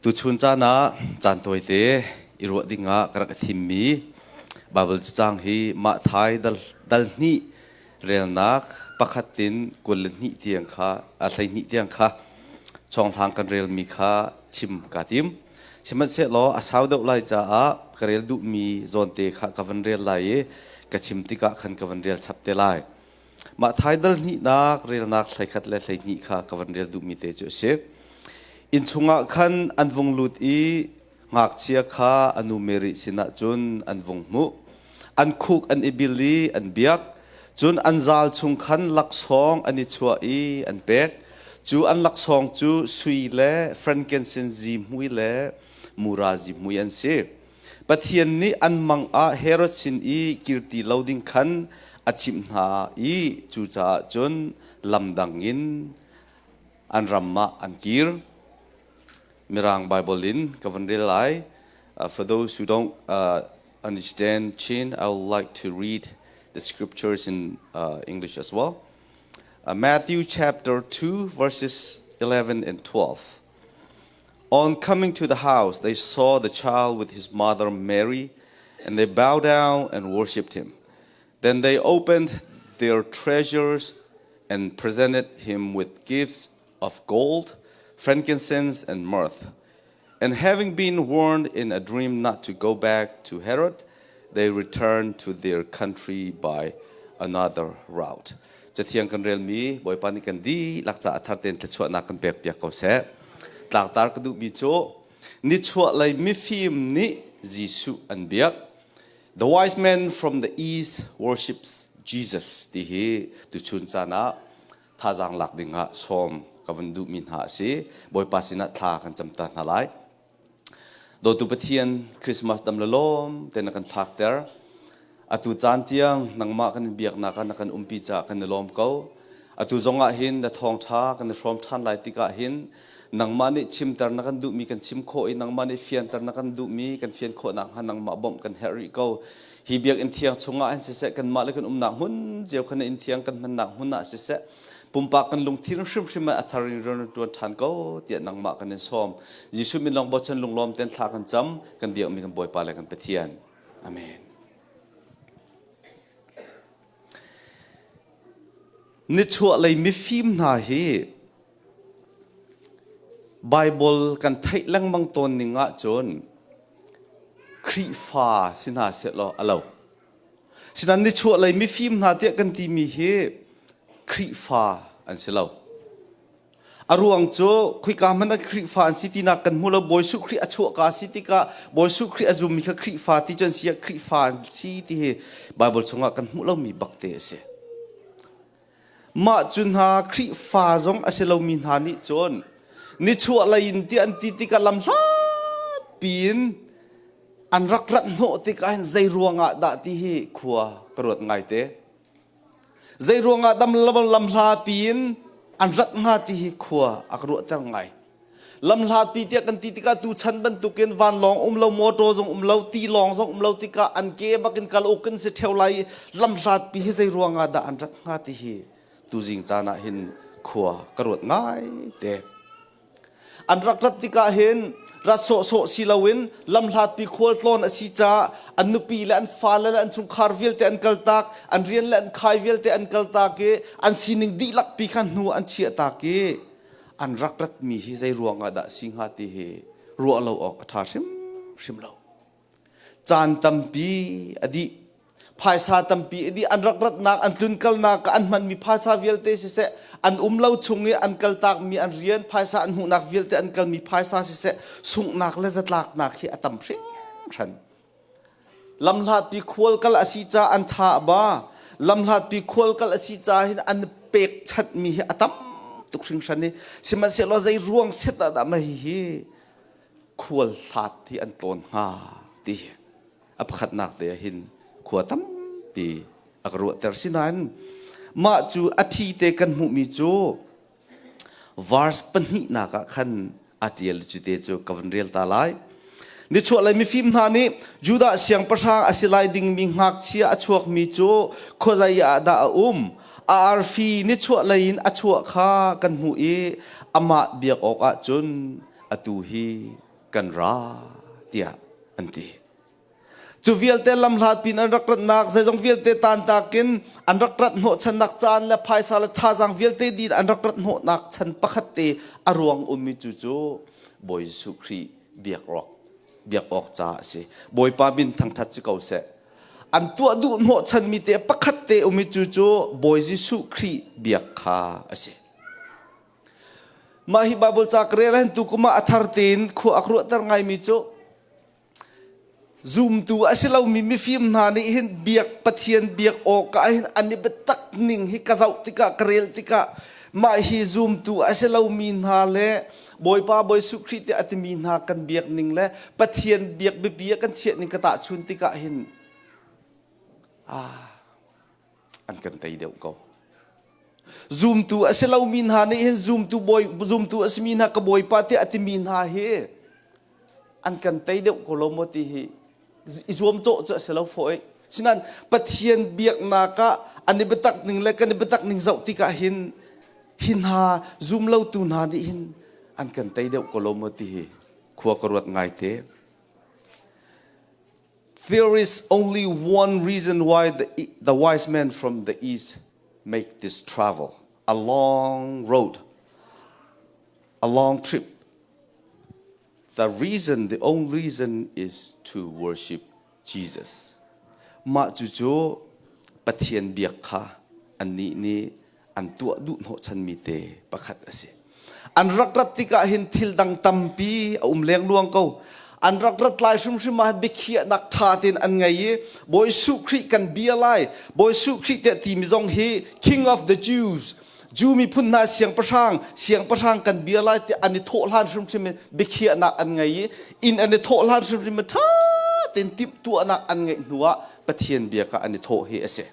ตุชุนจานะจันตัวเตอิรัวดิงะกระกทิมมีบาเบิลจังฮีมาไทยดัลนี่เรียนนักปักตินกุลนี่เตียงข้าอะไรนี่เตียงข้าช่องทางกันเรียลมีข้าชิมกาติมชิมันเสร็จแล้วอาสาวเดาไลจ้าอับกระเรียลดูมีโซนเตข้ากับวันเรียลไลกระชิมติกะขันกับวันเรียลชับเตไลมาไทยดัลนี่นักเรียลนักใส่ขัดและใส่นี่ข้ากับวันเรียลดูมีเตจุเชอินชุงะขันอันวงลุดอีงักเชียข้าอนุเมริสินะจุนอันวงมุอันคุกอันอิบิลีอันเบียกจุนอันซาลชุงขันลักซองอันนิชัวอีอันเป็กจูอันลักซองจูสุยเล่แฟรงเกนเซนซีมุยเล่มูราซิมุยอันเซปะเทียนนี้อันมังอาเฮโรชินอีกิรติลาวดิงขันอาชิมนาอีจูจ่าจุนลำดังอินอันรัมมาอันกิรMirang Bible in Kavandilai. For those who don't understand Chin, I would like to read the scriptures in English as well. Matthew chapter 2, verses 11 and 12. On coming to the house, they saw the child with his mother Mary, and they bowed down and worshipped him. Then they opened their treasures and presented him with gifts of gold, frankincense and myrrh. And having been warned in a dream not to go back to Herod, they returned to their country by another route. จะเที่ยงกันเรียนมีบ่อยปานิกันดีหลักษาทัดเต็นทะชวนักกันเปียกเปียกเขาแสตากตากระดูบิโจนิชัวไลมิฟิมนิจิสุอันเบียก The wise men from the east worships Jesus ที่ฮีตุชุนซานะท่าจางหลักดิ่งหะชมกับวันดูมินหาสีบอยปาสินัทากันจำตันหาไลโดยตุปเทียนคริสต์มาสดำละลมเต็นกันพักเตอร์อตุจานเตียงนังมากันเบียกนักกันปีจ่ากันลมเขาอตุจงอาหินแต่ทองช้ากันชมท่านไหลติกาหินนังมานี่ชิมเตอร์นักันดูมีกันชิมโคอีนังมานี่เฟียนเตอร์นักันดูมีกันเฟียนโคนักหันนังมาบ่มกันเฮริเขาฮีเบียกอินเทียงชงอาหินเสะกันมาเลยกันนักหุ่นเจียวกันอินเทียงกันมันนักหุ่นน่ะเสะปุ่มปากกันลงที่ริมมาอัธริรนตัวทันก็เตียนนังมากันในซ้อมยิสุมีลองบอชันลงล้อมเต้นทากันจำกันเบียกมีกันบ่อยปาเลยกันไปเทียนอาเมนนิชัวเลยมิฟิมนาฮีไบเบิลกันไทยลังมังตนนิงะจนครีฟ้าสินาเสลออะไรฉะนั้นนิชัวเลยมิฟิมนาเตียกันที่มีเฮครีฟ้าอันเสลาอารวงโจคุยการมันครีฟ้าสิตินักกันมูลบอยสุครีอชัวกาสิติกาบอยสุครีอจุมิคครีฟ้าที่จนเสียครีฟ้าสิติเฮไบเบิลชงกันมูลมีบักเตเสมาจุนหาครีฟ้าจงอาเสลามินหานิจนนิชัวลายอินที่อันติติกาลำลาปีนอันรักโนติกาเห็นใจรวงดาที่เฮขัวกระโดดไงเตใจรวงดำลำลาปีนอันรักงาที่ขัวอักรุตั้งไงลำลาปีเตียกันติกาตูชันบรรทุกินวันลองเราโมโตจงเราตีลองจงเราติกาอันเก็บกินกาลอุกินเสเทวไลลำลาปีใจรวงดาอันรักงาที่ตูจิงจานะเห็นขัวกระโดดง่ายเตอันรักติกาเห็นรัสโซสิลาวินลำลาปีขวดลอนอสิจ้าอันนุปีและอันฟ้าและอันชุงคาร์วิลแต่อันกัลตากอันเรียนและอันขายวิลแต่อันกัลตากอันสินิงดีลักปีขันหัวอันเชียตากอันรักมีให้ใจรวงดาสิงหาติเฮรัวเราออกทาชิมเราจานตัมปีอดีภายซาตัมปีอดีอันรักนักอันลุนกัลนักอันมันมีภาษาวิลเตเสอันเราชุงอันกัลตากมีอันเรียนภายซาอันหูนักวิลเตอันกัลมีภายซาเสสุงนักและจัดลักนักที่อัตัมเชิงฉันลำลาดปีควลกัลอสิจาอันท่าบ้าลำลาดปีควลกัลอสิจาหินอันเป็กชัดมีอัตัมตุกชิงฉันนี่สิมันเสียเราใจร่วงเสตดามาฮีควลลาดที่อันต้นหาที่อับขัดนักเดียหินขวดตั้มปีอักรัวแต่สินั้นมาจูอาทิเตกันมุมิจูวาร์สปนินักขันอาทิลจุเตจูกับวันเรียลตาไลนิชัวไลมิฟิมนานีจูดาเสียงประชาอสิไลดิ่งมิงหักเชียอชวกมิจูโคใจยาดาอาร์ฟีนิชัวไลน์อชวกข้ากันมุอีอามาเบียกออกจุนอตูฮี กันราเตียอันตีจูเวียลเตลำลาดปีนอันรักรัดนักใจจงเวียลเตตานตากินอันรักรัดโหชันนักจานและภายสารท่าจังเวียลเตดีอันรักรัดโหนักชันปะขัดเตอรวงอุมิจูจูบอยสุครีเบียกรอกเบียกออกจ้าสิบอยปาบินทั้งทัดจิเกาเสอันตัวดูโหชันมีเตปะขัดเตอุมิจูจูบอยจิสุครีเบียกขาสิมาฮิบาบุลจากเรียนตุกุมาอัธารตินขัวอักรุตังไงมิจูzoom tu asilau mifim na ni hin biak pathian biak o ka hin ani betak ning hi kazau tika karel tika ma hi zoom tu asilau min ha le boy pa boy sukri te atmi na kan biak ning le pathian biak be biak kan che ning kata chun tika hin an kan tai deu ko zoom tu asilau min ha ni hin zoom tu asmin ha ka boy pa te atmi na he an kan tai deu ko lo moti hi izom cho selo foi sinan pathian biak na ka ani betak ning le kan betak ning zau tika hin ha zoom lo tu na di hin an kan tai deu kolomoti hi khua korwat ngai te there is only one reason why the wise men from the east make this travel a long road a long trip. The only reason is to worship Jesus. Ma jujo pathian biak kha ani ni an tua du no chan mi te pakhat ase. An rakrat tika hin thil dang tampi leng luang ko. An rakrat lai shum ma bikhia nak tha tin an ngai boy su khri kan bia lai boy su khri te ti mi jong hi king of the Jews. Jew mi phun na siang pasang kan bia lai te ani tho lan shum shim bikhia nak an ngai in ani tho lan shum shim tha tin tip tu anak an ngai nuwa pathian bia ka ani tho hi ase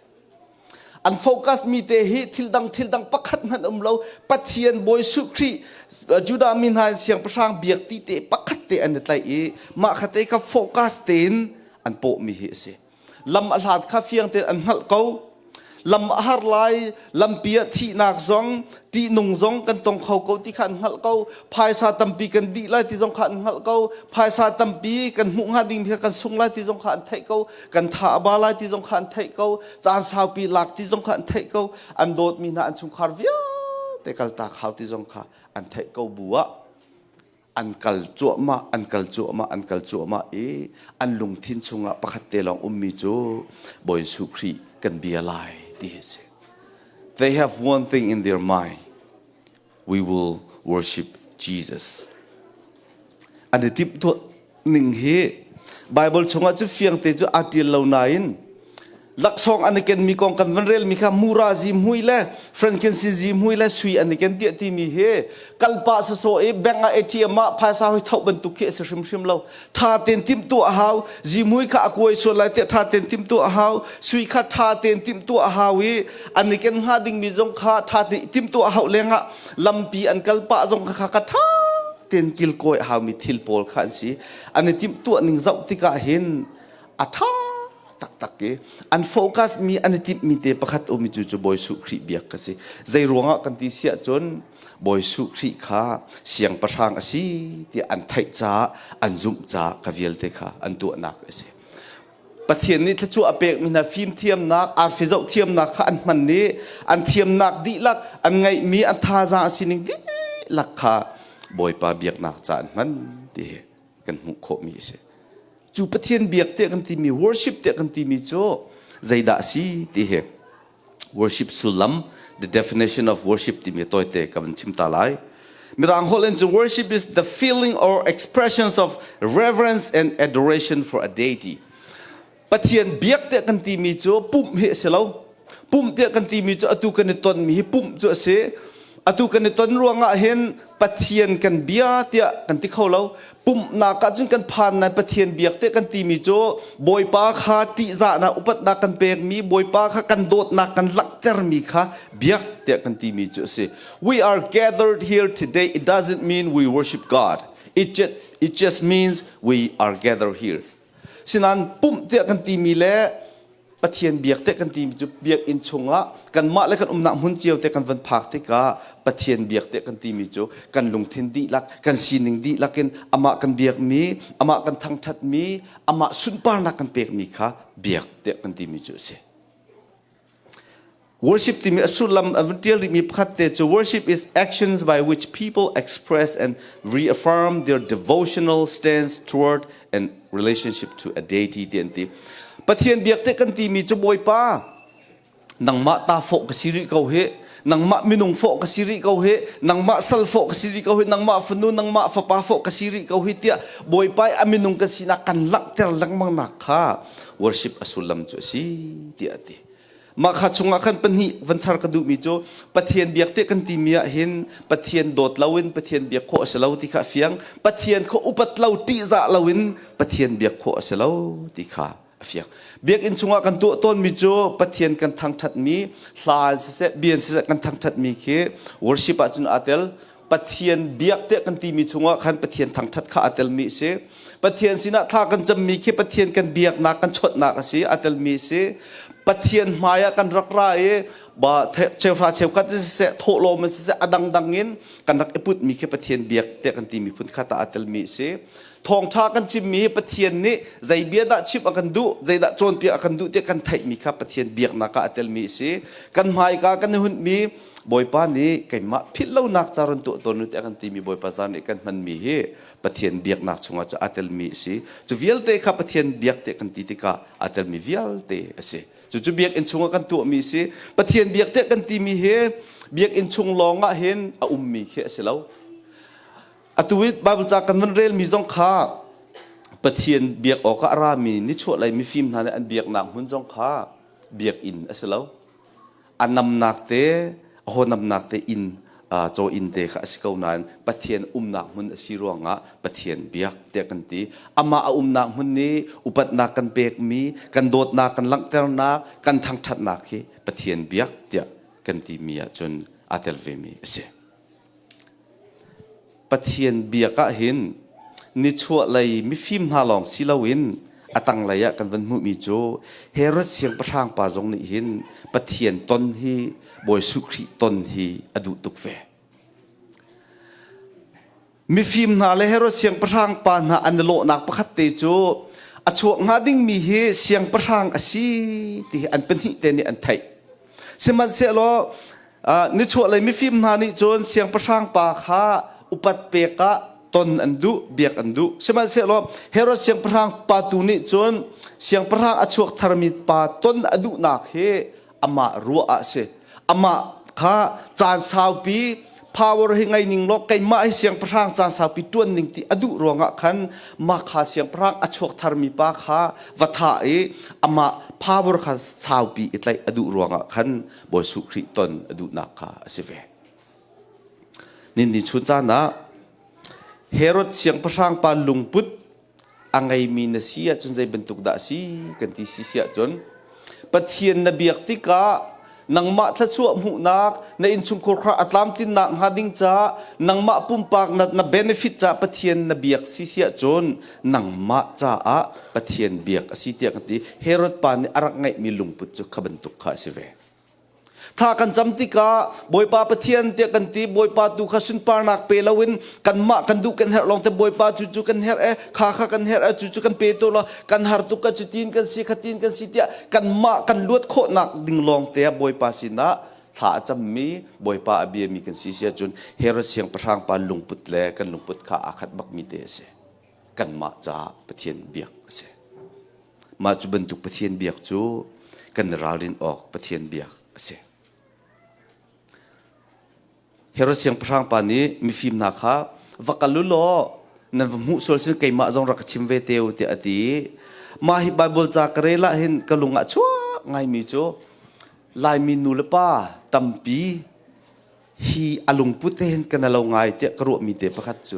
an focus mi te hi thil dang pakhat man lo pathian boy su khri juda min han siang pasang biak ti te pakhat te an tlai e ma khate ka focus ten an po mi hi ase lam alhat kha fiang te an hal ko lam har lai lam pia thi nak zong ti nung zong kan tong khau ko ti khan hal ko phai sa tampi kan di lai ti zong khan hal ko phai sa tampi kan hu nga ding phia kan sung lai ti zong khan thai ko kan tha ba lai ti zong khan thai ko chan sao pi lak ti zong khan thai ko an dot mi na an chung khar via te kal ta khau ti zong kha an thai ko buwa an kal chu ma e an lung thin chunga pakhat te long ummi chu boy su khri kan bia lai. They have one thing in their mind. We will worship Jesus. And the tip to ning he Bible chunga chu fiang te chu atil lo nain laksong aniken mi kong kan vanrel mi kha mura ji muile frankincense ji muile sui aniken ti mi he kalpa sa so e benga atm ma phaisa hoi thau ban tu khe se shim lo tha ten tim tu haw ji mui kha akoi so lai te tha ten tim tu haw sui kha tha ten tim tu hawi aniken ha ding mi jong kha tha tim tu haw lenga lampi an kalpa jong kha ka tha ten kil koi haw mi thil pol khan si ani tim tu ning zau tika hin atha tak ke an focus mi an tip mi te pakhat o mi chu boy su khri biak ka si zai ronga kan ti sia chon boy su khri kha siang pasang asi ti an thai cha an zum cha ka vial te kha an tu nak ase pathian ni thachu apek mi na phim thiam nak a fizau thiam nak kha an man ni an thiam nak di lak an ngai mi an tha za asining di lak kha boy pa biak nak cha an man ti kan mu kho mi se chu pathian biak te kan ti mi worship te kan ti mi cho zaida si ti he worship sulam the definition of worship ti mi toy te kan chim ta lai mirang holen to worship is the feeling or expressions of reverence and adoration for a deity pathian biak te kan ti mi cho pum he selo pum te kan ti mi cho atu kan ton mi pum cho se atu kan ton ruanga hen pathian kan bia tia kan ti kholo pum na ka jun kan phan na pathian biak te kan ti mi cho boy pa kha ti za na upat na kan pek mi boy pa kha kan dot na kan lak ter mi kha biak te kan ti mi cho se we are gathered here today it doesn't mean we worship God it just means we are gathered here sinan pum te kan ti mi le ปะเทียนเบียกเตกันตีมิจูเบียกอินชงละกันมาและกันนักหุ่นเจียวเตกันวันพักเตกาปะเทียนเบียกเตกันตีมิจูกันลงทินดีลักกันซีนิงดีลักกันอามากันเบียกมีอามากันทางทัดมีอามาสุนปานักกันเปียกมีค่ะเบียกเตกันตีมิจูเส Worship ที่มีสุลัมอวิเดียลมีพัฒน์เตจู Worship is actions by which people express and reaffirm their devotional stance toward and relationship to a deity เตียนตีปะเทียนเบียกเตกันตีมีจูบอยป้านังมาตาโฟกสิริเกาเหนังมามินุงโฟกสิริเกาเหนังมาสัลโฟกสิริเกาเหนังมาฟนุนังมาฟปาโฟกสิริเกาเหเตียบอยป้าอามินุงกสินักกันลักเตลังมังนักค่ะ Worship อสุลัมจูสิเตียตีมาขัดชงอาคันปนิวันชาร์กดูมิโจปะเทียนเบียกเตกันตีมีเห็นปะเทียนโดดลาวินปะเทียนเบียกโคอสลาวติขาเฟียงปะเทียนโคอุปัตลาวติจะลาวินปะเทียนเบียกโคอสลาวติขาเฟียงเบียกอินชงอาคันตัวต้นมิโจปะเทียนกันทางทัดมีลาเสเบียนเสกันทางทัดมีเค worship อาจุนอาเตลปะเทียนเบียกเตกันตีมีชงอาคันปะเทียนทางทัดข้าอาเตลมีเสปะเทียนสินะท่ากันจะมีเคปะเทียนกันเบียกนักกันชดนักสิอาเตลมีเสปะเทียนมายกันรักไรบ่เชฟราเชฟกัดเสโทโลมันเสอดังดังงินกันรักเอปุดมีแค่ปะเทียนเบียกเตกันตีมีพุทธคาตาอัตลมีเสทองชากันชิมมีปะเทียนนี้ใจเบียดชิบกันดุใจดะโจนเปียกันดุเตกันไทยมีครับปะเทียนเบียกนักอัตลมีเสกันมายกันหุ่นมีบอยปานี้ไก่มาพิษเล่านักจารันตัวตนเตกันตีมีบอยปาจานกันมันมีเฮปะเทียนเบียกนักชงอาจะอัตลมีเสจะวิลเตครับปะเทียนเบียกเตกันตีติกาอัตลมีวิลเตเสจู่ๆเบียกอินชงกันตัวมีสิปะเทียนเบียกเตกันตีมีเฮเบียกอินชงลองอ่ะเห็นมีเขเสลาอตุวิทบาบิลจากกันวันเรลมีจงข้าปะเทียนเบียกออกอารามีนิชัวไหลมีฟิล์มนั่นอันเบียกหนักหุ่นจงข้าเบียกอินเสลาอันนำหนักเตโหนำหนักเตอินโจอินเตค่ะสิเขานั้นปะเทียนหนักหุ่นสิรวงอ่ะปะเทียนเบียกเตกันตีอามาหนักหุ่นนี้อุปัตนักกันเปกมีกันโดดนักกันลังเตลนักกันทางทัดนักที่ปะเทียนเบียกเตกันตีมีจนอาเตลเวมีเสปะเทียนเบียกะเห็นนิชัวไหลมิฟิมฮาลองสิลาวินอตังระยะกันวันมุมีโจเฮรดเสียงประทางป่าจงนี่เห็นปะเทียนต้นฮีบอยสุขรีต้นฮีอดุตุกเวมิฟิมนาเลเฮรดเสียงประทางป่านาอันโลนักประคัตเตโจอชวงาดิ้งมีเฮเสียงประทางอสีที่อันเป็นหิเตนี่อันไทยสมัติเสลอนิชัวเลยมิฟิมนานี่โจนเสียงประทางป่าข้าอุปัตเปกะต้นอันดุเบียกอันดุสมัติเสลอเฮรดเสียงประทางป่าตูนี่โจนเสียงประทางอชวกธรรมิตป่าต้นอดุนักเฮอามารัวอาเสอามาข้าจานสาวปีpower ให้ไงนิ่งโลกไก่มาให้เสียงพระางจานสาวปีต้นนิ่งที่อดุรวงะขันมาขาเสียงพระางอชวกธรรมีปาขาวัฏะอามา power ขาสาวปีอิตไลอดุรวงะขันบอยสุขริตนอดุนักขาสิเวนิชุนจานะเฮโรดเสียงพระางปาลุงพุทธอังไงมีนเสียจนใจบรรทุกดาสีกันที่เสียจนปะเทียนนบียกติกานังมาทัชวมุนักในอินชุมโครคราอัตลามตินนักฮาดิงจ้านังมาปุ่มปากนับเบนฟิตจ้าปะเทียนนบียกสิเสียจนนังมาจ้าปะเทียนเบียกสิเตียกันที่เฮโรดปานอารักไงมีลุงปุจจุขบันตุกขาสิเวถ้ากันจำติกาบอยปาปะเทียนเตียกันที่บอยปาดูข้าสุนปานักเปลวินกันมากันดูกันเฮรลองแต่บอยปาจุกันเฮรข้ากันเฮรจุกันเปตัวละกันหาตุกันจุตีนกันสีขัตีนกันสีเตียกันมากันลวดโคนักดิ่งลองแต่บอยปาสินะถ้าจำมีบอยปาอเบียมีกันสีเสียจนเฮรเสียงประทางปาลุงปุตแลกันลุงปุตข้าอาคัดบักมีเตเสกันมาจ้าปะเทียนเบียกเสมาจุบันตุกปะเทียนเบียกจูกันราลินออกปะเทียนเบียกเสเฮโรเสียงพระางปานี้มีฟิล์มนักค่ะวักลุโลนั่นว่ามุสลิมเก่งมาจงรักชิมเวเตวเตอตีมาฮิบาบิลจากเรล่าเห็นกลุงอ่ะชัวไงมีโจลายมีนูลป้าตัมปีฮีอลุงพุทธเห็นกันเราไงเตะกระโดดมีเตะประคัตโจ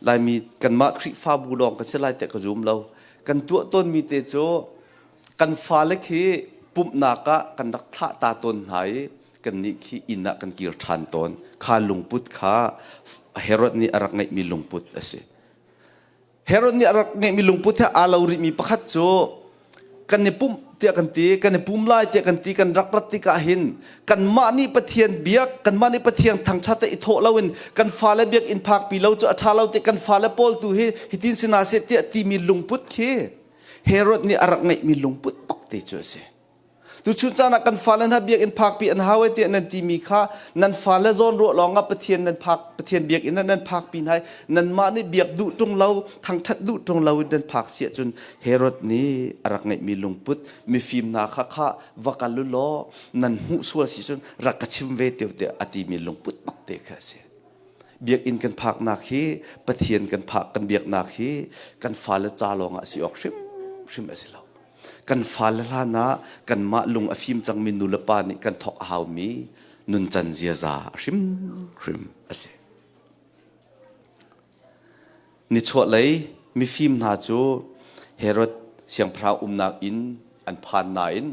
ลายมีกันมาคริฟ้าบูลองกันเสลายเตะกระจุมเรากันตัวต้นมีเตะโจกันฟ้าเล็กฮีปุ่มนักะกันรักท่าตาต้นหายกันนี่ขี้อินะกันกีรทันตอนข้าลุงพุทธข้าเฮโรดนี่อารักไงมีลุงพุทธเสเฮโรดนี่อารักไงมีลุงพุทธอาลาริมีประคัตโจ กันเนี่ยปุ่มเตียกันตีกันเนี่ยปุ่มไล่เตียกันตีกันรักติกาหินกันมานี่ปะเทียนเบียกกันมานี่ปะเทียงทางชาติอิโตเลวินกันฟ้าและเบียกอินพักปีเราจะอัฐาเราเตียกันฟ้าและปอลตูเฮฮิตินสินาเสเตียตีมีลุงพุทธเคเฮโรดนี่อารักไงมีลุงพุทธปักเตจเสตุชุนจานักกันฟ้าและนับเบียกอินพักปีอันฮาวเตียนันตีมีข้านันฟ้าและโซนรัวลองกับปะเทียนนันพักปะเทียนเบียกอินนันพักปีไหนนันมานี่เบียกดุตรงเราทางชัดดุตรงเรานันพักเสียจนเฮโรดนี่อารักไงมีลุงพุทธมีฟิล์มนาข้าวกัลลุล้อนันหูสัวสิจนรักกชิมเวเตียวเตียอติมีลุงพุทธปักเตะเสียเบียกอินกันพักนาคีปะเทียนกันพักกันเบียกนาคีกันฟ้าและจาลองอ่ะสิออกชิมสิเรากันฟ้าละลานะกันมาลุงอฟิมจังมินุลปานี่กันทอกหาวมีนุนจันเจียซาริมอเสนิชวเลยมิฟิมนาจูเฮโรดเสียงพระนักอินอันพานนาอิน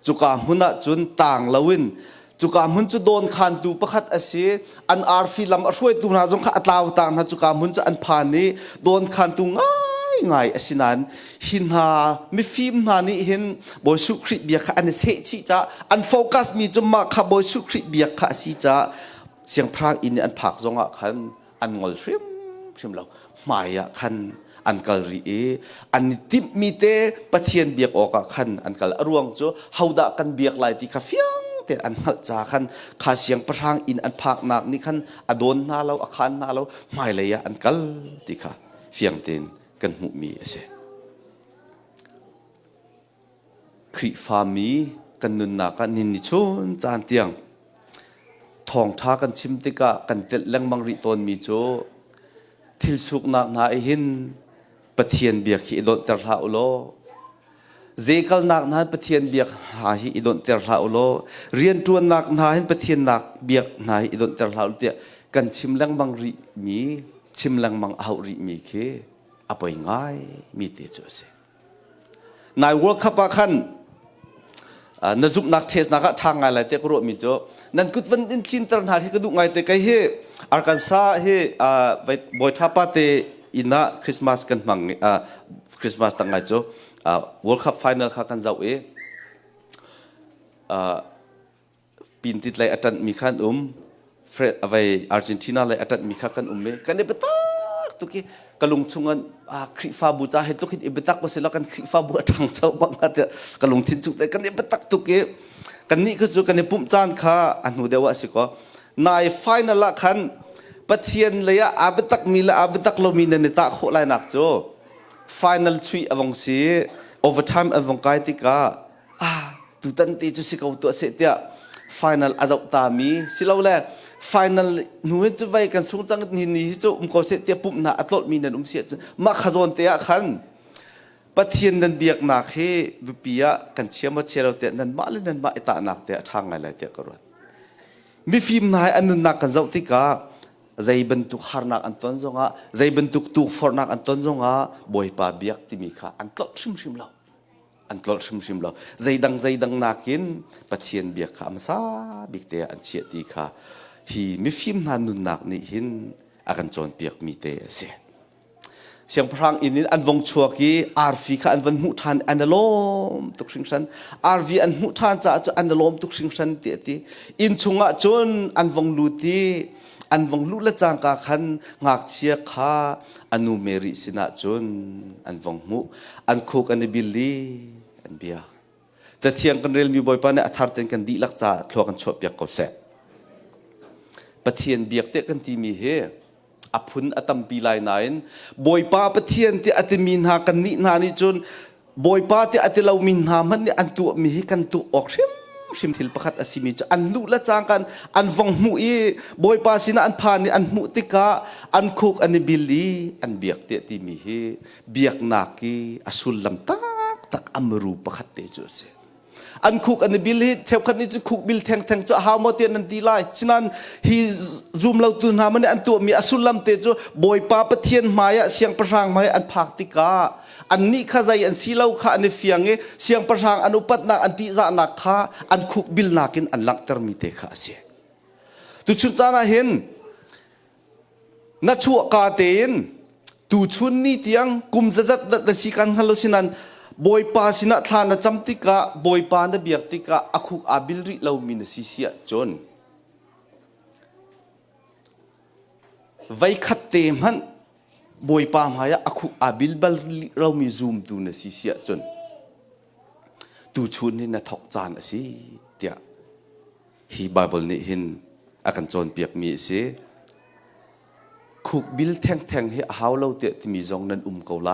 จุกามุนจุนต่างลาวินจุกามุนจะโดนขันดูประคัดอเสอันอาร์ฟิลำช่วยตูนาจงขัดลาวต่างนะจุกามุนจะอันพานนี้โดนขันตูง่ายสินันหินหามิฟิมนานี่เห็นบอยสุคริเบียกอันเสชิจ้าอันโฟกัสมีจุมาขับบอยสุคริเบียกสิจ้าเสียงพระอินอันผักจงอ่ะขันอันงอลชิมเราหมายอ่ะขันอันกัลรีอันติมมีเตปะเทียนเบียกออกอ่ะขันอันกัลรวงจูเฮาดะกันเบียกลายที่ข้าเฟียงแต่อันหัดจ้าขันข้าเสียงพระอินอันผักนักนี่ขันอโดนนาเราอาขันนาเราหมายเลยอ่ะอันกัลที่ข้าเฟียงเต็นกันหูมีเสคริฟามีกันนุนนากันนินนิชนจานเตียงทองท้ากันชิมติกะกันเต็ดแรงมังริตนมีโจทิลสุกนักนาหินปะเทียนเบียกฮิดอนเตอร์ลาอุโลเจกัลนักนาปะเทียนเบียกหาฮิดอนเตอร์ลาอุโลเรียนตัวนักนาหินปะเทียนนักเบียกนาฮิดอนเตอร์ลาอุเตียกันชิมแรงมังริมีชิมแรงมังเอาริมีเคอภัยง่ายมีเตจเสนายวัวขับขันนจุบนักเทสนักทางไงเลยเตะกรัวมีโจนั่นกุดวันอินคินตรหาที่กระดูกไงเตะไกเฮอาร์กันซาเฮบอยทับปะเตอินะคริสต์มาสกันมังคริสต์มาสตั้งไงโจวัร์คัพไฟนอลข้ากันเจ้าปีนติดเลยอาจารย์มีขันเฟรดเอาไว้อาร์เจนตินาเลยอาจารย์มีขันกันเมกันเนี่ยเบต้าตุกี้กลุงชงกันคริฟ้าบูชาเหตุกิจอิบตักก็เสร็จแล้วกันคริฟ้าบูชาเจ้าบางอาจจะกลุงทิ้งจุดแต่กันอิบตักตุกี้กันนี่ก็จุกันนี่ปุ่มจานข้าอันหูเดียวว่าสิก็นายไฟนั่นละคันปะเทียนเลยอะอาบิตักมีละอาบิตักเรามีในตาโคไลนักโจไฟนัลทรีอวังซีโอเวอร์ไทม์อวังไกติกาตุตันตีจุสิกเอาตัวเสียเตียไฟนัลอาจจะตามีสิเราแหละfinal หนูจะไปกันสูงจังนี่จะก็เสียเตียปุ่มน่ะอัตโตมีนั่นเสียมาขจรเตียขันปะเทียนนันเบียกนักเฮบุปียกันเชื่อมาเชื่อเราเตียนันมาเลยนันมาอิตานักเตียทางไงเลยเตียกรวดมีฟิล์มนายอันนั้นนักกันเจ้าติกาใจบรรทุกหานักอันต้นจงอ่ะใจบรรทุกตุกฟอร์นักอันต้นจงอ่ะบอยปาเบียกที่มีข้าอันตลอดชิมเราอันตลอดชิมเราใจดังนักกินปะเทียนเบียกข้ามซาบิกเตียอันเชียตีข้าฮีมิฟิมนันนุนนักนี่หินอากันจนเปียกมีเตะเสียงพลังอินอันวงชัวกีอาร์ฟีข้าอันวันมุทานอันลมตุกสิงชันอาร์วีอันมุทานจะอันลมตุกสิงชันเตะตีอินชงะจนอันวงลูตีอันวงลูละจางกาขันงักเชียข้าอันนูเมริสินะจนอันวงมุอันคุกอันบิลลีอันเบียจะเทียงกันเรียลมีบ่อยปานเนี่ยทาร์เตนกันดีลักจ่าทวกันชอบเปียกกบเสปะเทียนเบียกเตะกันที่มีเฮอพุนอตัมปีไลนายนบอยป้าปะเทียนที่อัตมินหากันนินานิจนบอยป้าที่อัตเรามินหามันเนี่ยอันตัวมีกันตัวออกชิมทิลประคัดอสิมิจอันลุละจางกันอันวังหูอีบอยป้าสินะอันพานี่อันมุติกาอันคุกอันบิลลีอันเบียกเตะที่มีเฮเบียกนักีอสุลลำตักอัมรูประคัดเตจเสอันคุกอันบิลฮีเทวคันนี้จะคุกบิลแทงจะหาโมเตียนันดีไลฉะนั้นฮีซูมเราตุนหามันอันตัวมีอสุลัมเตจบอยป้าปะเทียนมายะเสียงประรางมายอันพักติกาอันนี้ข้าใจอันสีเหล่าข้าอันเฟียงเสียงประรางอันอุปัตนักอันติจานักข้าอันคุกบิลนักินอันลักเตอร์มีเตข้าเสียตุชุนจานาเห็นนัชวกาเตนตุชุนนี่เตียงกุมจัดดัดสิกันฮัลโหลสินัน บอยปาสินะทานะจำติกะบอยปานะเบียกติกะอคุกอาบิลริเรามีนสิเสียจนไว้ขัดเต็มหันบอยปามหายอคุกอาบิลบัลเรามีซูมตูนสิเสียจนตูชุนนี่นะทอกจานสิเดียฮีไบเบิลนี่หินอากันจนเปียกมีเสียคุกบิลแทงเฮฮาวเราเตะที่มีจงนั้นเกาไล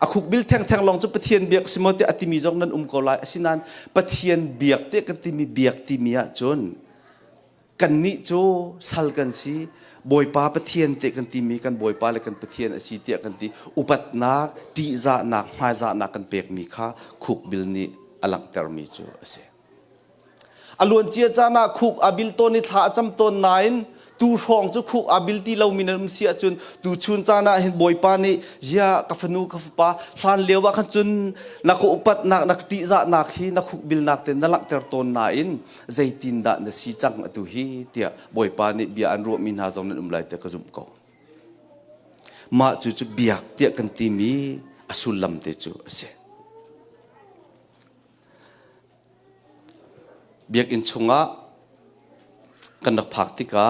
อาคุกบิลแทงลองจะปะเทียนเบียกสมมติอติมีจงนั้นเกาไลสินันปะเทียนเบียกเตะกันที่มีเบียกที่มีจนกันนี่โจสัลกันสิบอยปาปะเทียนเตะกันที่มีกันบอยปาเลยกันปะเทียนอสีเตะกันที่อุปัตนักตีจานักหายจานักกันเปียกมีค่าคุกบิลนี่อลังเตอร์มีโจเสียอลวนเจียจานาคุกอาบิลโตนิท่าจำต้นนายนตูช่องจุคุกอาบิลที่เรามีน้ำเสียจนตูชุนจานาเห็นบอยปานี่ยากัฟนูกัฟปาทานเลี้ยวว่าขันจนนักอุปัตนักตีจานักฮีนักคุกบิลนักเต็นนักเตอร์ต้นนายนใจตินดานสีจังตุฮีเตียบอยปานี่เบียอันรวมมินหาจงนั้นไลเตกระจุมเกามาจุเบียกเตียกันตีมีอสุลลำเตจูเสเบียกอินชงะกันนักพักติกา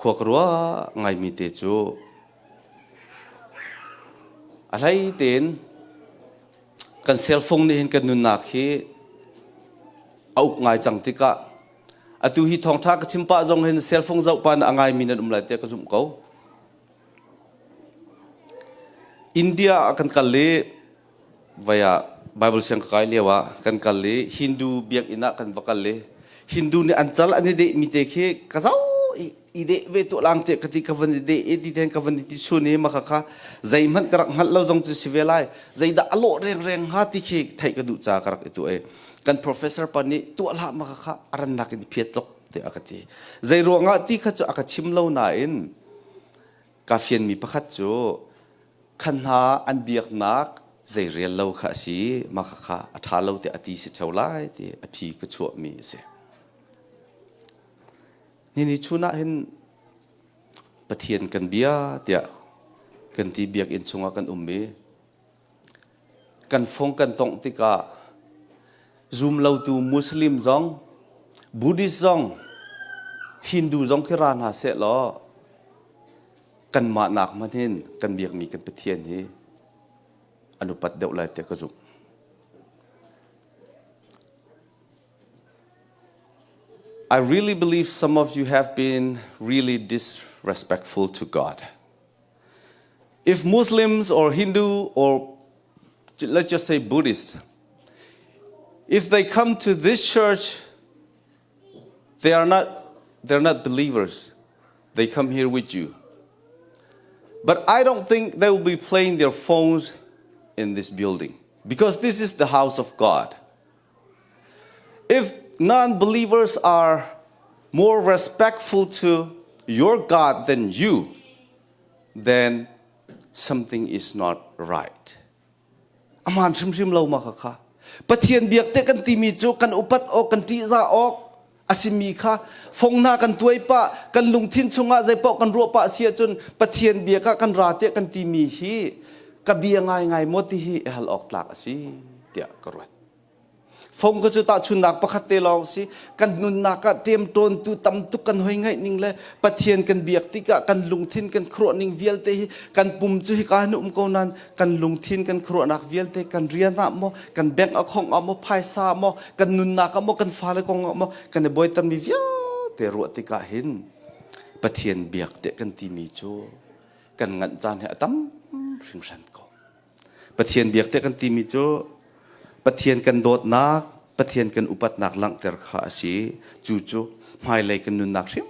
ขวกรัวไงมีเตจูอะไรเต็นกันเซลฟงนี่เห็นกันนุนนักฮีเอาไงจังติกาอตุฮีทองทักชิมปะจงเห็นเซลฟงเจ้าปานไงมีนั่นไลเตกระจุมเกาอินเดียกันกัลเลวายาBible เสียงกายเรียกว่ากันกัลเลฮินดูเบียกอินะกันบักกัลเลฮินดูเนี่ยอันจัลอันนี้เดมิเตเคกะเจ้าอีเดเวตุลังเตกติกวันเดเอติเทนกวันติชุนีมาค่ะใจมันกระหันเราจงจะสิเวลัยใจด่าอโลเร่งฮาติเคไทยกระดูจากระตัวกัน professor ปนิตัวละมาค่ะอารันนักดิเพียตกเตอากติใจรวงอ่ะที่ข้าจะอากัชิมเล่าหน่ายนกาเฟียนมีประคัตโจขันหาอันเบียกนักใจเรียนเราข้าสิมาค่ะอัฐาเราเตอติสิเท่าไรเตอพีก็ชั่วมีเสียนี่ชุนะเห็นปะเทียนกันเบียเตียกันที่เบียกอินชงกันเมกันฟงกันตรงติกาซูมเราตูมุสลิมจงบุดิสจงฮินดูจงคิรานหาเสล้อกันมาหนักมันเห็นกันเบียกมีกันปะเทียนนี้อนุปัตเดวไลเตกจุกI really believe some of you have been really disrespectful to God. If Muslims or Hindu or let's just say Buddhists, if they come to this church, they're not believers. They come here with you. But I don't think they will be playing their phones in this building because this is the house of God. If non-believers are more respectful to your God than you, then something is not right. Aman shim lo makaka. Pathian biak te kan timi chu kan upat o kan ti za ok asimi kha phong na kan tuai pa kan lungthin chunga zai po kan ro pa sia chun pathian biaka kan ra te kan timi hi ka bia ngai moti hi hal ok tlak asi tia karwat phong ko chu ta chun nak pakhat te law si kan nun na ka tem ton tu tam tu kan hoi ngai ning le pathian kan biak ti ka kan lungthin kan khro ning vial te hi kan pum chu hi ka nu ko nan kan lungthin kan khro nak vial te kan rian na mo kan bank account mo phaisa mo kan nun na ka mo kan fa le kong mo kan boy tam mi via te ro ti ka hin pathian biak te kan ti mi chu kan ngan chan he tam ring san ko pathian biak te kan ti mi chu pathian kan dot nak pathian kan upat nak lang ter kha si chu chu mai lai kan nun nak sim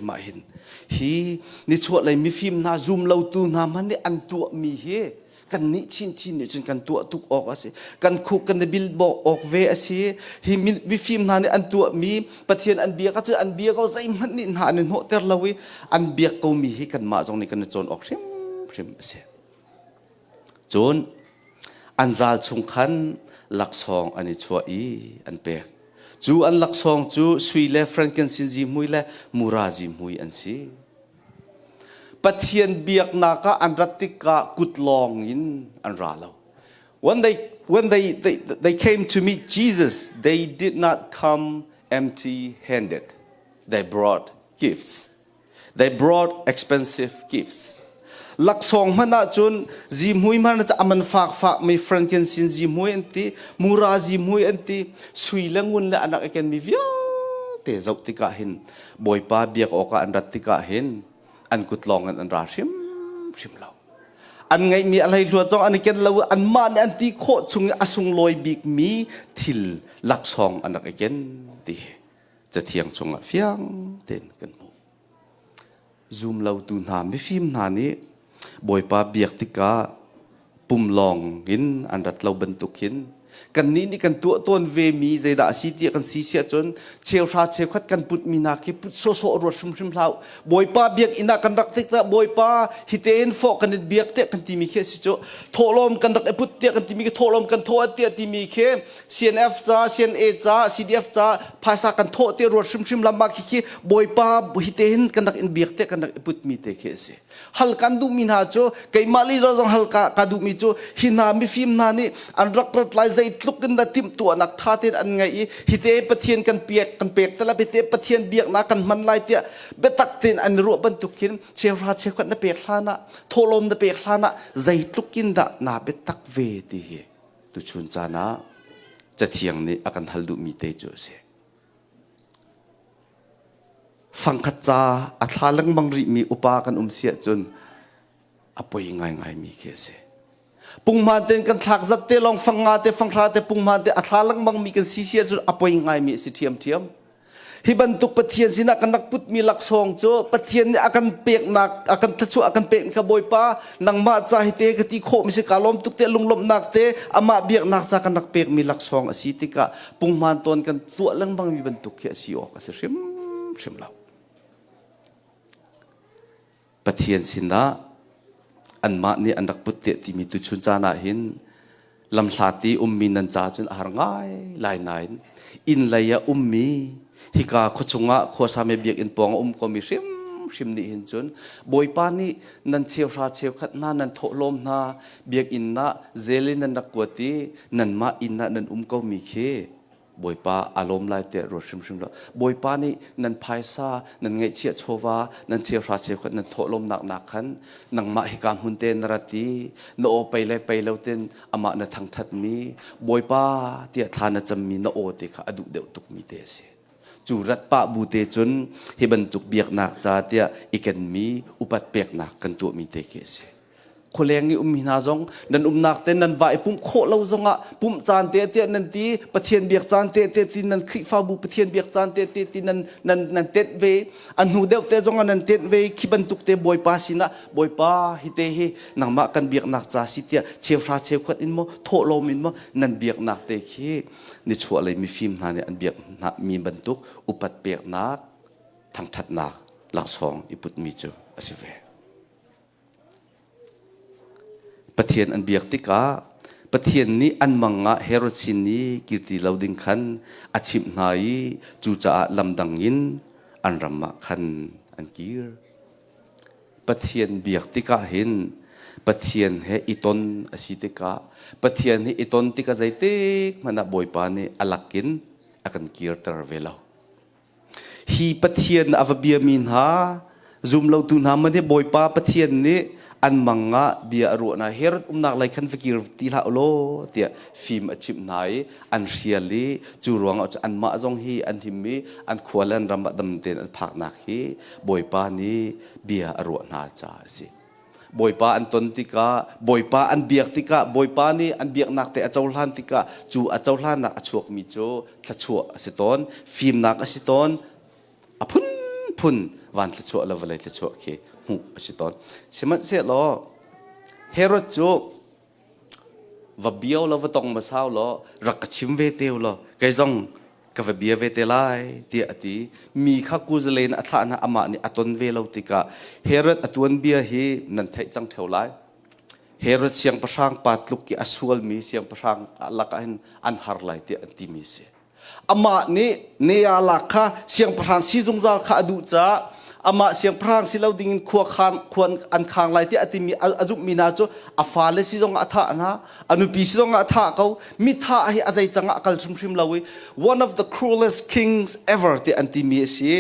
ma hin hi Nichuahlei Mifim na zoom lo tu na man ni an tu mi he kan ni chin ni chin kan tu tuk ok ase kan khu kan bil bo ok ve ase hi Mifim na ni an tu mi pathian an bia ka chu an bia ko zai man ni na ni ho ter lawi an bia ko mi hi kan ma jong ni kan chon ok sim ase chon an zal chung khanลักซองอันนี้ชัวอีอันเปกจูอันลักซองจูสวีเลฟรังเกนซินจีมุยเลมูราจีมุยอันซีปัทเทียนเบียกนาคาอันรัติกากุดลองอินอันราเลว When they came to meet Jesus, they did not come empty-handed. They brought gifts. They brought expensive gifts. Lak song mana chun zimhui mana cha aman fak mi frankincense zimhui anti mura zimhui anti sui langun la anak ken mi via te zau tika hin boy pa biak oka an rat tika hin an kutlong an ra shim lo an ngai mi alai lu chong an ken lo an man anti kho chung asung loi bik mi thil lak song anak ken ti cha thiang chunga fiang ten kan mu zoom lo tu na Mifim na ni boy pa biak tika pumlong hin an rat lo bentuk hin kan ni kan tu ton ve mi zai da si ti kan si sia chon cheu sha cheu khat kan put mi na ki put so ro shum lau boy pa biak ina kan rak tik ta boy pa hiten fo kan biak te kan ti mi khe si cho tholom kan rak put te kan ti mi ke tholom kan tho te ti mi khe CNF cha CNA cha CDF cha phasa kan tho te ro shum lam ma ki boy pa hiten kan rak in biak te kan rak put mi te khe se hal kan du min ha cho kai mali ro jong hal ka du mi cho hina Mifim na ni an rak lai zai lukin da tim tu anak thatin an ngai hite pathian kan pek tala bete pathian biak na kan man lai tia betak tin an ru ban tukin chewra chekhat na pek hlana tholom na pek hlana zai lukin da na betak ve ti he tu chun chana chathiang ni akan haldu mi te cho se phangkhat cha athalang mangri mi upa kan sia chun apoi ngai mi ke se pungmaten kan thak zat te long fanga te phangthra te pungmate athalang mang mi kan si sia chu apoi ngai mi si thiam hi bantuk pathian sina kan nak put mi lak song cho pathian ni akan pek nak akan thachu akan pek ka boy pa nang ma cha hi te ka ti kho mi se kalom tuk te lunglom nak te ama biak nak cha kan nak pek mi lak song asi tika pungman ton kan tu lang bang mi bantuk khe si ok ase shim law pathian sina an ma ni an rak put te ti mi tu chun chana hin lam thlati ummi nan cha chun har ngai lai nain in laya ummi hika khochunga khosa me biak in pong ko mi shim ni hin chun boy pa ni nan cheu khat na nan tholom na biak in na zelin nan nakwati nan ma in na nan ko mi khe boy pa alom lai te ro shim lo boy pa ni nan phaisa nan ngai chia chowa nan cheu khat nan tholom nak khan nang ma hi kam hun te narati no o pai lo ten ama na thang that mi boy pa ti thana cham mi no o te kha adu deu tuk mi te se chu rat pa bu te chun hi ban tuk biak nak cha tia ikan mi upat pek nak kan tu mi te ke se kholengi hina jong nan nak te nan vai pum kho lo zonga pum chan te nan ti pathian biak chan te ti nan khri fa bu pathian biak chan te ti nan tet ve an hu deu te zonga nan tet ve khiban tuk te boy pa sina boy pa hi te hi nang ma kan biak nak cha si tia cheu khat in mo tho lo min mo nan biak nak te khi Nichuahlei Mifim na ne an biak na mi bantuk upat pek nak thang that nak lak song iput mi chu asive pathian an biak tika pathian ni an manga herochin ni kirti loading khan achim nai chu cha lamdangin an ramma khan an kir pathian biak tika hin pathian he iton asitika pathian he iton tika zaite mana boy pa ni alakin akan kir tar velo hi pathian avabia min ha zoom lo tu na mane boy pa pathian ni an manga bia ro na her nak lai khan fakir ti la lo tia film achim nai an siali chu ruang an ma jong hi an himmi an khwalan ram dam ten an phak na hi boy pa ni bia ro na cha si boy pa an ton tika boy pa an biak tika boy pa ni an biak nak te achaulan tika chu achaulan nak achuak mi cho thachua asiton film nak asiton phun van thachua la valai thachua ke hu asiton semat se lo herod chu va biao lo va tong ma sao lo rakachim ve teu lo kai jong ka va bia ve te lai ti ati mi kha ku zelen atha na ama ni aton ve lo tika herod atun bia hi nan thai chang theu lai herod siang pasang patluk ki asual mi siang pasang alaka an har lai ti anti mi se ama ni ne ala kha siang pasang si jong zal kha adu cha อามาเสียงพรางสิเราดิ่งขัวคานควรอันคางไหลที่อติมีอาจุมีนาจูอาฟาเลสิจงอาท่านะอนุปีสิจงอาท่าเขามิท่าให้อาใจจังกัลชุมชิมลาวิ one of the cruelest kings ever ที่อันติมีสิ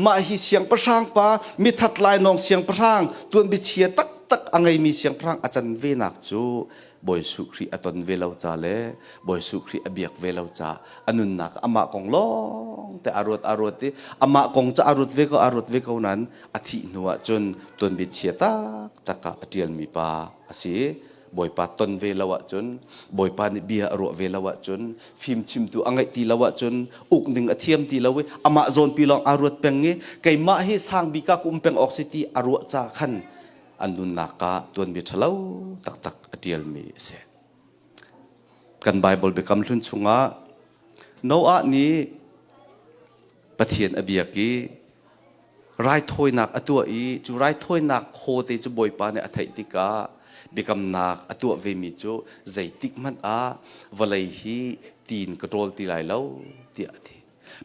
มาฮิเสียงพรางปามิทัดลายนองเสียงพรางตัวบิเชียตักอังไงมีเสียงพรางอาจารย์เวนักจูบอยสุครีอตอนเวลาจ่าเล่บอยสุครีอเบียกเวลาจ่าอนุนักอามาคงร้องแต่อารมณ์ที่อามาคงจะอารมณ์เวก็นั้นอธินัวจนต้นบิดเชียตักอดียลมีปาสิบอยปาต้นเวลาวะจนบอยปานิเบียอรวเวลาวะจนฟิล์มชิมตัวอังไงตีลาวะจนอุกหนึ่งอเทียมตีลาวะอามาโซนปีลองอารมณ์เป็งเงี้ยไก่มาให้สร้างบิกาคุมเป็งออกซิตีอารมณ์จ่าขันอันนุนนักตัวบิดเฉลาตักอดียลมีเสกันไบเบิลเบคำทุนชุงะโนอานี้ปะเทียนอเบียกีไรถอยนักอตัวอีจูไรถอยนักโคเตจูบอยปาเนอไทติกาเบคำนักอตัวเวมิจูใจติกมันวลัยฮีตีนกระโดดตีไหลเล่าเดียที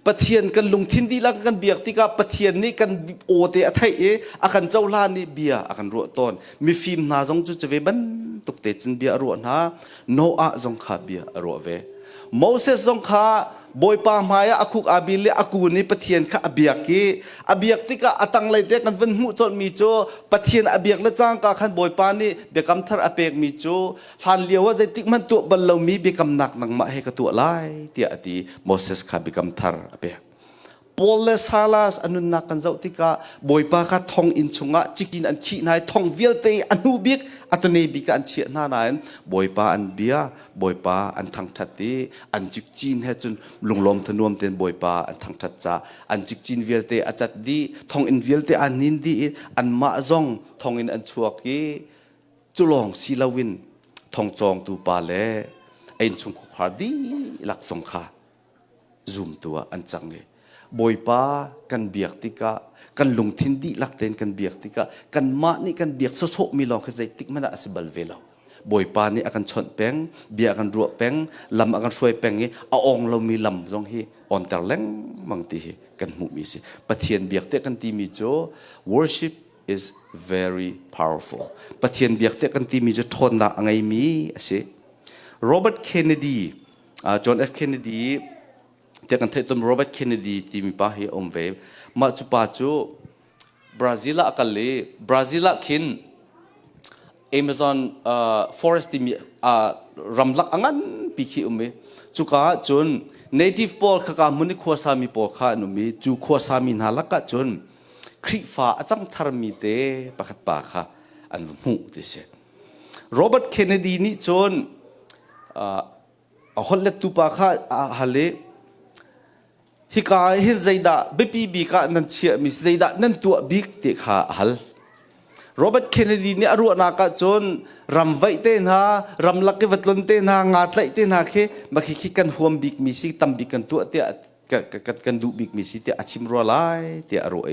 ปะเทียนกันลงทินดีลังกันเบียกติกาปะเทียนนี่กันโอเตอไทเออากันเจ้าลานี่เบียอากันรัวตอนมีฟิล์มนาจงจูจะเวบันตุกเตจินเบียรัวนะโนอาจงขาเบียรัวเวโมเสสจงขาบอยปาหมายอาคุกอาบิเลอากูนี่ปะเทียนข้าอเบียกีอเบียกติกาอตังเลยเด็กกันวันหูจนมีโจปะเทียนอเบียกละจ้างกาขันบอยปานี่เบียกำทาร์อเปกมีโจหันเลียวว่าใจติกมันตัวบรรลุมีเบียกำหนักนังมาให้กับตัวไล่เตียตีโมเสสข้าเบียกำทาร์อเปกปอลเลสฮาลาสอนุนักกันเจ้าติกาบอยปาข้าทองอินชงะจิกินอันขี้นายทองเวียลเตอนุบิกอัตเนบิกอันเชียนานายบอยปาอันเบียบอยปาอันทางทัดตีอันจิกจีนให้จนลุงลมทนวมเต็นบอยปาอันทางทัดจ้าอันจิกจีนเวียลเตอจัดดีทองอินเวียลเตอันนินดีอันมาจงทองอินอันชัวกีจุลองศิลาวินทองจองตูปาเลไอ้ชงคุคาดีหลักสงขาซุมตัวอันจังเงบอยปากันเบียกติกากันลงทินดีลักเต็นกันเบียกติกากันมานี่กันเบียกโซมีลองให้ใจติกมันอาศิบลเวลาบอยปานี่อากันชนแปงเบียกันรัวแปงลำอากันช่วยแปงงี้เอาองเรามีลำจงฮีออนแต่แรงบางทีกันหูมีสิปะเทียนเบียกเตกันตีมีโจ worship is very powerful ปะเทียนเบียกเตกันตีมีโจทนละไงมีสิโรเบิร์ตเคนเนดีจอห์นเอฟเคนเนดีแต่กันเทตุมโรเบิร์ตเคนเนดีที่มีป้าให้อมเวมาจุปาจูบราซิลอักเลบราซิลคินAmazon forest ที่มีรำลักอังันปีขี้อมเวจุก้าจน native ปอลข้ามุนิขวาสามีปอลข้านุมีจูขวาสามีนาลักจนคริฟ้าจังทารมีเตปะขัดปาข้าอันมุดิเซโรเบิร์ตเคนเนดีนี่จนฮอลเลตุปาข้าฮัลเลฮิกาฮิใจดาเบปีบีกานันเชียมิใจดานันตัวบิ๊กติขาฮัลโรเบิร์ตเคนเนดีเนี่ยอรุณากาจนรำไว้เต้นฮารำลักเกวัตลนเต้นฮางาดไลเต้นฮาเคมาคิดกันห่วมบิ๊กมิสิตั้มบิ๊กกันตัวเตะกันดูบิ๊กมิสิเตะอาชิมรัวไลเตะอรุเอ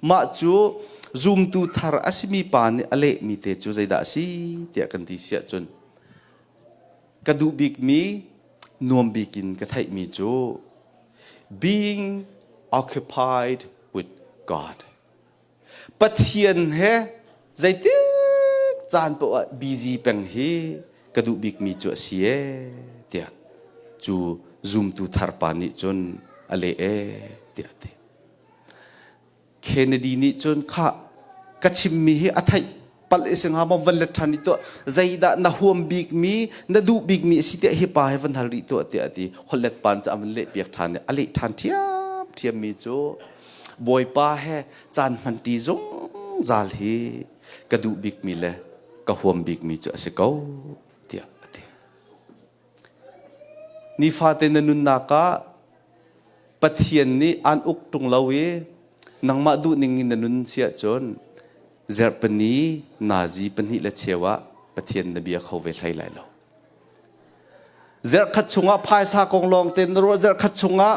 มาจูซูมตูทาร์อาชิมีปานเนี่ยอเล่มีเตจูใจดาสิเตะกันที่เสียจนกันดูบิ๊กมีนวมบิ๊กินกระไทมีจู being occupied with God ปะเทียนเฮใจเต๊กจานปะ busy เป็งเฮกระดูบิกมีจั่วเสียเตียจูซูมตูทาร์ปานิจนอะไรเตียเตเคนดีนิจนข้ากัชิมมีเฮอัฐัยปัลเอเซงหามาวันละทันนี่ตัวใจดานาห่วมบิกมีนาดูบิกมีสิเตเฮปาเฮวันฮัลริตัวเตียตีฮอลเลตปานจะมันเละเปียกทันเนี่ยอะไรทันเทียมมีจูบอยป้าเฮจานมันตีจงจาลฮีกระดูบิกมีเลยกระห่วมบิกมีจะเสกเอาเตียนี่ฟาเตนันุนนักะปะเทียนนี่อันอุกตรงลาวีนังมาดูนิงินนันุนเสียจนเจอปนีนาจีปนีละเชวะปะเทียนนบีเขาเวทไลเราเจอขัดชงะพายสากองลองเต้นรัวเจอขัดชงะ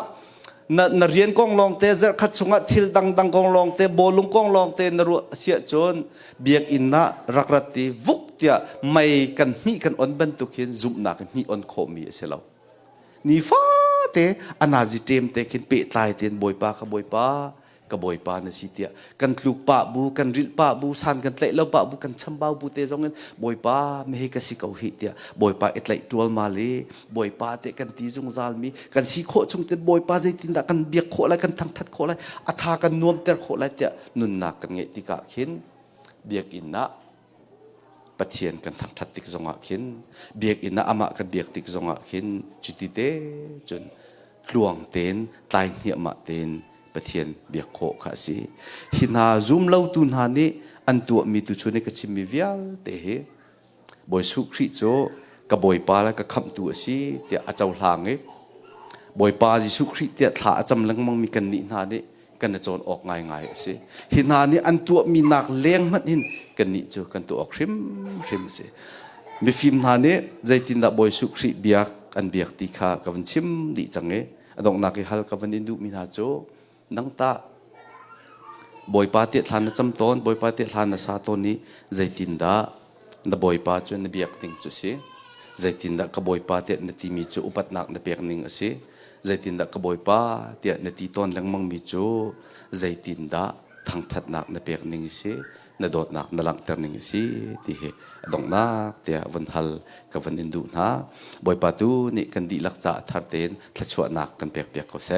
นเรียนกองลองเตะเจอขัดชงะทิลดังกองลองเตะโบลุงกองลองเตะนรัวเสียจนเบียกอินนะรักรัติวุกเตียไม่กันมีกันอ่อนบันตุกินจุบนักมีอ่อนโคมีเสียเรานี่ฟ้าเตะอนาจิเต็มเตะกินเปะตายเตะบอยปาขบอยปาก กบอยปานะสิเตียกันลูกปะบูกันริลปะบูสันกันเตะแล้วปะบูกันชัมบาวบูเตจงเงินบอยปาไม่ให้กสิเกาหิเตียบอยปาเอ็ดไหลตัวมาเลยบอยปาเตะกันตีจงซาลมีกันสีโคจงเตะบอยปาใจตินดากันเบียกโคอะไรกันทั้งทัดโคอะไรอัฐากันนวมเตะโคอะไรเตียนุนนักกันเงติกะขินเบียกอินนะปะเทียนกันทั้งทัดติกจงอ่ะขินเบียกอินนะอามากันเบียกติกจงอ่ะขินจุดติเตจนหลวงเต็นตายเหนียมาเต็นปะเทียนเบียกโคข้าสิหินาซุมเล่าตุนหานี่อันตัวมีตุชนกชิมีวิลเตะบอยสุคริโจกับบอยปาแล้วก็คำตัวสิเตียอาเจ้าหลังบอยปาจิสุคริเตียถาจำลังมังมีกันนิหานี่กันจะจนออกง่ายๆสิหินานี่อันตัวมีนักเลี้ยงมันหินกันนิโจกันตัวออกริมสิมีฟิล์มหานี่ใจตินดาบอยสุคริเบียกอันเบียกตีขากับวันชิมดีจังดอกนักฮัลกับวันอินดูมินาโจนังตาบอยปาเตียทานจำต้นบอยปาเตียทานซาต้นนี้ใจตินดาณบอยปาจนเบียกติงจุสิใจตินดากับบอยปาเตียนตีมีจูอุปัตนักนเบียกนิงสิใจตินดากับบอยปาเตียนตีต้นลังมังมีจูใจตินดาทั้งทัดนักนเบียกนิงสินดอดนักนลังเตอร์นิงสิที่เหดอกนักเตียวันฮัลกับวันอินดูนะบอยปาตูนี่กันดีลักษะทัดเตนทัดชวนักกันเปียกเขาเส